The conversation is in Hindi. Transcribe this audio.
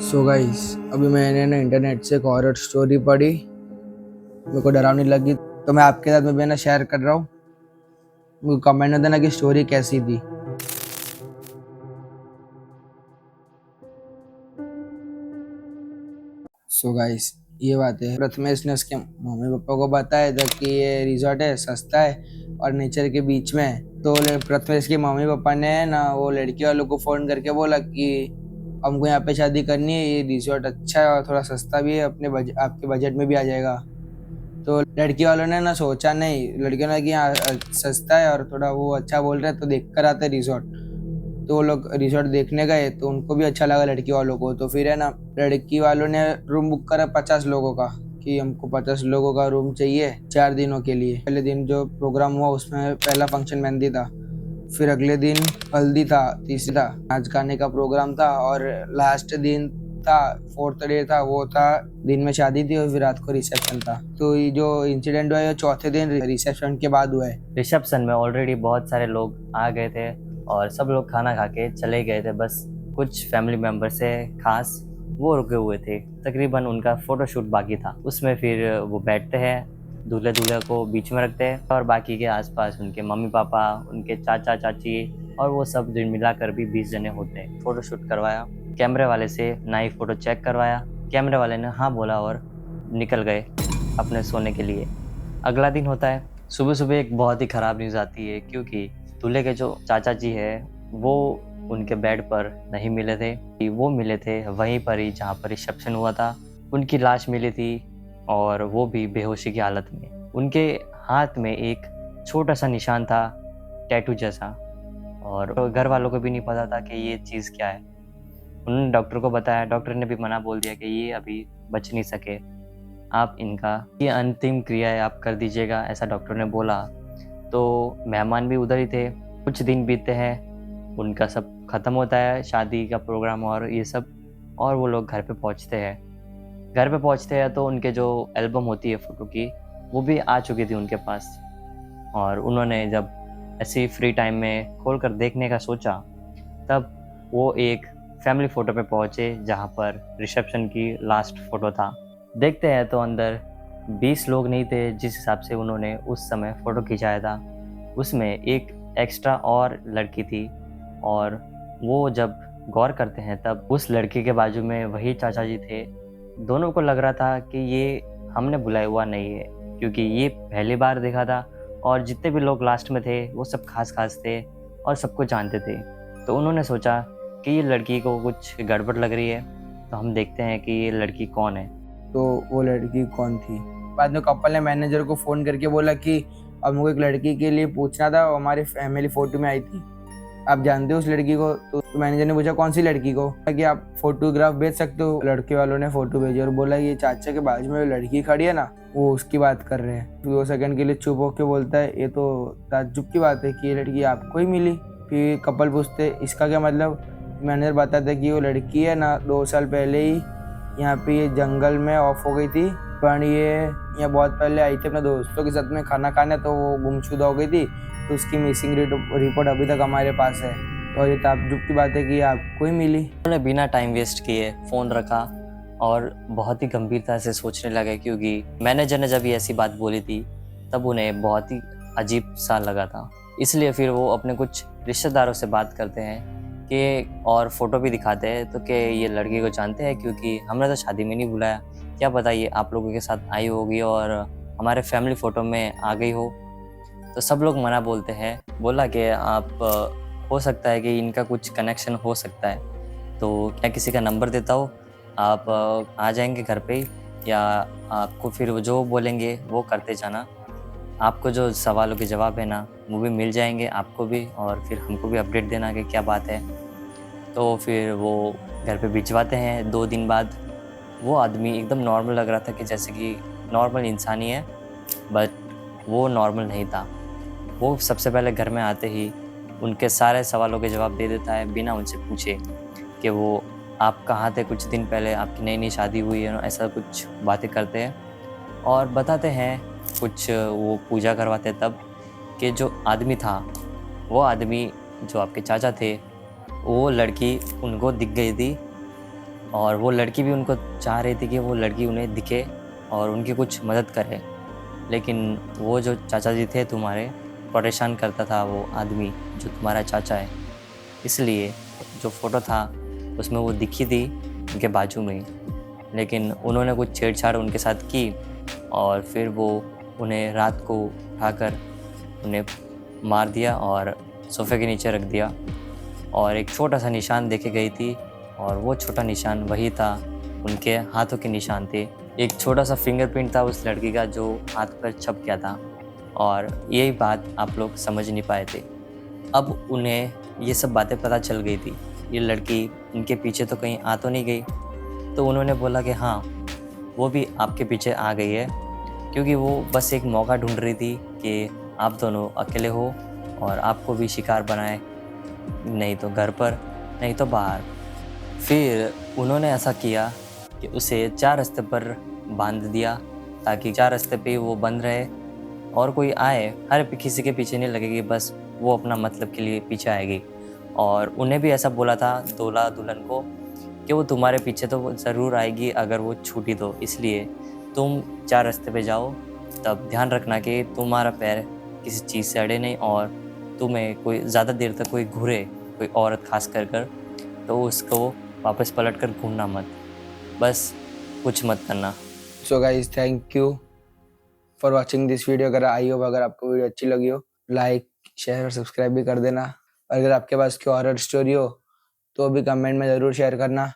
सो गाइस, अभी मैंने ना इंटरनेट से एक हॉरर स्टोरी पढ़ी। मेरे को डरावनी लगी तो मैं आपके साथ में भी ना शेयर कर रहा हूँ। मुझे कमेंट में देना कि स्टोरी कैसी थी। सो गाइस, ये बात है, प्रथमेश ने उसके मम्मी पापा को बताया था कि ये रिजॉर्ट है, सस्ता है और नेचर के बीच में है। तो प्रथमेश के मम्मी पापा ने ना वो लड़की वालों को फोन करके बोला कि हमको यहाँ पे शादी करनी है, ये रिजॉर्ट अच्छा है और थोड़ा सस्ता भी है, आपके बजट में भी आ जाएगा। तो लड़की वालों ने ना सोचा नहीं, लड़कियों ने कि हाँ सस्ता है और थोड़ा वो अच्छा बोल रहे हैं तो देख कर आते रिजॉर्ट। तो वो लोग रिजॉर्ट देखने गए तो उनको भी अच्छा लगा लड़की वालों को। तो फिर है ना, लड़की वालों ने रूम बुक करा 50 लोगों का कि हमको 50 लोगों का रूम चाहिए 4 दिनों के लिए। पहले दिन जो प्रोग्राम हुआ उसमें पहला फंक्शन मेहंदी था, फिर अगले दिन हल्दी था, तीसरा नाच गाने का प्रोग्राम था और लास्ट दिन था, फोर्थ डे था, वो था दिन में शादी थी और फिर रात को रिसेप्शन था। तो ये जो इंसिडेंट हुआ है चौथे दिन रिसेप्शन के बाद हुआ है। रिसेप्शन में ऑलरेडी बहुत सारे लोग आ गए थे और सब लोग खाना खा के चले गए थे। बस कुछ फैमिली मेम्बर से खास वो रुके हुए थे। तकरीबन उनका फोटोशूट बाकी था। उसमें फिर वो बैठते हैं, दूल्हे दूल्हे को बीच में रखते हैं और बाकी के आसपास उनके मम्मी पापा, उनके चाचा चाची और वो सब दिन मिलाकर भी 20 जने होते हैं। फोटोशूट करवाया, कैमरे वाले से नई फ़ोटो चेक करवाया। कैमरे वाले ने हाँ बोला और निकल गए अपने सोने के लिए। अगला दिन होता है। सुबह सुबह एक बहुत ही ख़राब न्यूज़ आती है, क्योंकि दूल्हे के जो चाचा जी हैं वो उनके बेड पर नहीं मिले थे। वो मिले थे वहीं पर ही जहाँ पर रिसेप्शन हुआ था। उनकी लाश मिली थी और वो भी बेहोशी की हालत में। उनके हाथ में एक छोटा सा निशान था, टैटू जैसा, और घर वालों को भी नहीं पता था कि ये चीज़ क्या है। उन्होंने डॉक्टर को बताया, डॉक्टर ने भी मना बोल दिया कि ये अभी बच नहीं सके, आप इनका ये अंतिम क्रिया है आप कर दीजिएगा, ऐसा डॉक्टर ने बोला। तो मेहमान भी उधर ही थे। कुछ दिन बीतते हैं, उनका सब ख़त्म होता है, शादी का प्रोग्राम और ये सब, और वो लोग घर पे पहुंचते हैं। घर पे पहुंचते हैं तो उनके जो एल्बम होती है फ़ोटो की, वो भी आ चुकी थी उनके पास। और उन्होंने जब ऐसे ही फ्री टाइम में खोल कर देखने का सोचा, तब वो एक फैमिली फ़ोटो पे पहुँचे जहाँ पर रिसेप्शन की लास्ट फ़ोटो था। देखते हैं तो अंदर 20 लोग नहीं थे जिस हिसाब से उन्होंने उस समय फ़ोटो खिंचाया था। उसमें एक एक्स्ट्रा और लड़की थी, और वो जब गौर करते हैं तब उस लड़की के बाजू में वही चाचा जी थे। दोनों को लग रहा था कि ये हमने बुलाया हुआ नहीं है, क्योंकि ये पहली बार देखा था और जितने भी लोग लास्ट में थे वो सब खास थे और सबको जानते थे। तो उन्होंने सोचा कि ये लड़की को कुछ गड़बड़ लग रही है, तो हम देखते हैं कि ये लड़की कौन है। तो वो लड़की कौन थी? बाद में कपल ने मैनेजर को फोन करके बोला कि अब हमको एक लड़की के लिए पूछना था, वो हमारी फैमिली फोटो में आई थी, आप जानते हो उस लड़की को? तो मैनेजर ने पूछा कौन सी लड़की को, कि आप फोटोग्राफ भेज सकते हो? लड़के वालों ने फोटो भेजी और बोला ये चाचा के बाजू में लड़की खड़ी है ना, वो उसकी बात कर रहे हैं। फिर 2 सेकंड के लिए चुप होके बोलता है ये तो ताज्जुब की बात है कि ये लड़की आपको ही मिली। फिर कपल पूछते इसका क्या मतलब? मैनेजर बताता है कि वो लड़की है ना 2 साल पहले ही यहाँ पे ये जंगल में ऑफ हो गई थी, पर ये यहाँ बहुत पहले आई थी अपने दोस्तों के साथ में खाना खाने, तो वो गुमशुदा हो गई थी, तो उसकी मिसिंग रिपोर्ट अभी तक हमारे पास है। और ये ताज्जुब की बात है कि आपको ही मिली। उन्होंने बिना टाइम वेस्ट किए फ़ोन रखा और बहुत ही गंभीरता से सोचने लगे, क्योंकि मैनेजर ने जब ये ऐसी बात बोली थी तब उन्हें बहुत ही अजीब सा लगा था। इसलिए फिर वो अपने कुछ रिश्तेदारों से बात करते हैं कि, और फ़ोटो भी दिखाते हैं, तो कि ये लड़की को जानते हैं, क्योंकि हमने तो शादी में नहीं बुलाया, क्या पता ये आप लोगों के साथ आई होगी और हमारे फैमिली फ़ोटो में आ गई हो। तो सब लोग मना बोलते हैं। बोला कि आप हो सकता है कि इनका कुछ कनेक्शन हो सकता है, तो मैं किसी का नंबर देता हूँ, आप आ जाएंगे घर पे ही, या आपको फिर वो जो बोलेंगे वो करते जाना। आपको जो सवालों के जवाब है ना वो भी मिल जाएंगे आपको भी, और फिर हमको भी अपडेट देना कि क्या बात है। तो फिर वो घर पे भिजवाते हैं। 2 दिन बाद वो आदमी एकदम नॉर्मल लग रहा था, कि जैसे कि नॉर्मल इंसान ही है, बट वो नॉर्मल नहीं था। वो सबसे पहले घर में आते ही उनके सारे सवालों के जवाब दे देता है बिना उनसे पूछे कि वो आप कहाँ थे कुछ दिन पहले, आपकी नई नई शादी हुई है ना, ऐसा कुछ बातें करते हैं और बताते हैं कुछ। वो पूजा करवाते तब कि जो आदमी था, वो आदमी जो आपके चाचा थे, वो लड़की उनको दिख गई थी और वो लड़की भी उनको चाह रही थी कि वो लड़की उन्हें दिखे और उनकी कुछ मदद करे। लेकिन वो जो चाचा जी थे तुम्हारे, परेशान करता था वो आदमी जो तुम्हारा चाचा है, इसलिए जो फ़ोटो था उसमें वो दिखी थी उनके बाजू में ही। लेकिन उन्होंने कुछ छेड़छाड़ उनके साथ की और फिर वो उन्हें रात को उठाकर उन्हें मार दिया और सोफ़े के नीचे रख दिया। और एक छोटा सा निशान देके गई थी और वो छोटा निशान वही था, उनके हाथों के निशान थे। एक छोटा सा फिंगरप्रिंट था उस लड़की का जो हाथ पर छप गया था और यही बात आप लोग समझ नहीं पाए थे। अब उन्हें ये सब बातें पता चल गई थी, ये लड़की इनके पीछे तो कहीं आ तो नहीं गई। तो उन्होंने बोला कि हाँ, वो भी आपके पीछे आ गई है, क्योंकि वो बस एक मौका ढूंढ रही थी कि आप दोनों अकेले हो और आपको भी शिकार बनाए, नहीं तो घर पर, नहीं तो बाहर। फिर उन्होंने ऐसा किया कि उसे 4 रास्ते पर बांध दिया, ताकि 4 रास्ते पे वो बंद रहे और कोई आए, हर किसी के पीछे नहीं लगेगी, बस वो अपना मतलब के लिए पीछे आएगी। और उन्हें भी ऐसा बोला था दूल्हा दुल्हन को कि वो तुम्हारे पीछे तो वो ज़रूर आएगी अगर वो छूटी तो, इसलिए तुम 4 रास्ते पे जाओ, तब ध्यान रखना कि तुम्हारा पैर किसी चीज़ से अड़े नहीं और तुम्हें कोई ज़्यादा देर तक कोई घूरे, कोई औरत खास कर तो उसको वापस पलट कर घूमना मत, बस कुछ मत करना। So guys thank you for watching this video. अगर आई हो, अगर आपको वीडियो अच्छी लगी हो, लाइक शेयर और सब्सक्राइब भी कर देना। और अगर आपके पास कोई हॉरर स्टोरी हो तो भी कमेंट में ज़रूर शेयर करना।